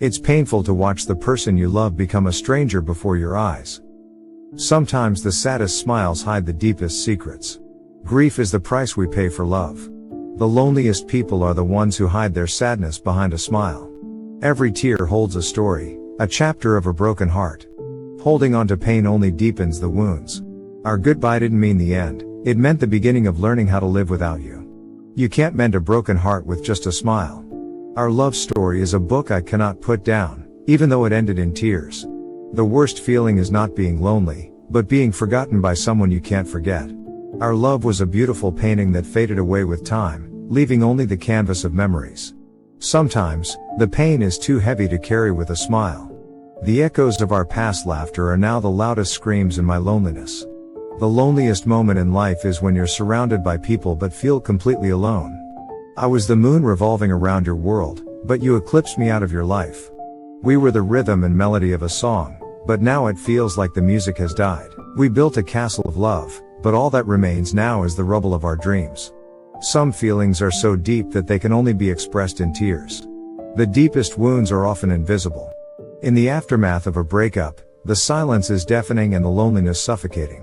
It's painful to watch the person you love become a stranger before your eyes. Sometimes the saddest smiles hide the deepest secrets. Grief is the price we pay for love. The loneliest people are the ones who hide their sadness behind a smile. Every tear holds a story, a chapter of a broken heart. Holding on to pain only deepens the wounds. Our goodbye didn't mean the end, it meant the beginning of learning how to live without you. You can't mend a broken heart with just a smile. Our love story is a book I cannot put down, even though it ended in tears. The worst feeling is not being lonely, but being forgotten by someone you can't forget. Our love was a beautiful painting that faded away with time, leaving only the canvas of memories. Sometimes, the pain is too heavy to carry with a smile. The echoes of our past laughter are now the loudest screams in my loneliness. The loneliest moment in life is when you're surrounded by people but feel completely alone. I was the moon revolving around your world, but you eclipsed me out of your life. We were the rhythm and melody of a song, but now it feels like the music has died. We built a castle of love, but all that remains now is the rubble of our dreams. Some feelings are so deep that they can only be expressed in tears. The deepest wounds are often invisible. In the aftermath of a breakup, the silence is deafening and the loneliness suffocating.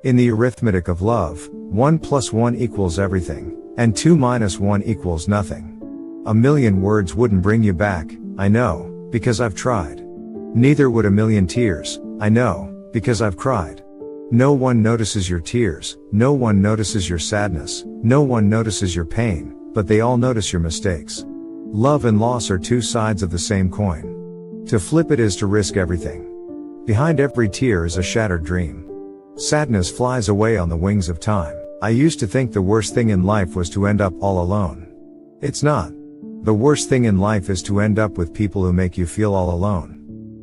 In the arithmetic of love, 1 + 1 equals everything, and 2 - 1 equals nothing. A million words wouldn't bring you back, I know, because I've tried. Neither would a million tears, I know, because I've cried. No one notices your tears, no one notices your sadness, no one notices your pain, but they all notice your mistakes. Love and loss are two sides of the same coin. To flip it is to risk everything. Behind every tear is a shattered dream. Sadness flies away on the wings of time. I used to think the worst thing in life was to end up all alone. It's not. The worst thing in life is to end up with people who make you feel all alone.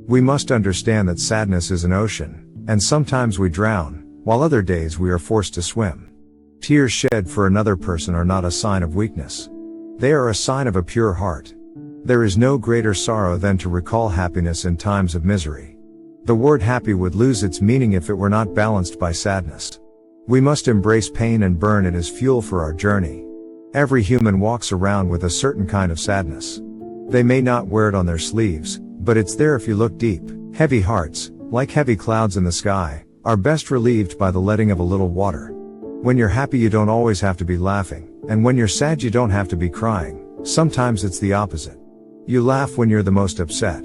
We must understand that sadness is an ocean, and sometimes we drown, while other days we are forced to swim. Tears shed for another person are not a sign of weakness. They are a sign of a pure heart. There is no greater sorrow than to recall happiness in times of misery. The word happy would lose its meaning if it were not balanced by sadness. We must embrace pain and burn it as fuel for our journey. Every human walks around with a certain kind of sadness. They may not wear it on their sleeves, but it's there if you look deep. Heavy hearts, like heavy clouds in the sky, are best relieved by the letting of a little water. When you're happy you don't always have to be laughing, and when you're sad you don't have to be crying. Sometimes it's the opposite. You laugh when you're the most upset.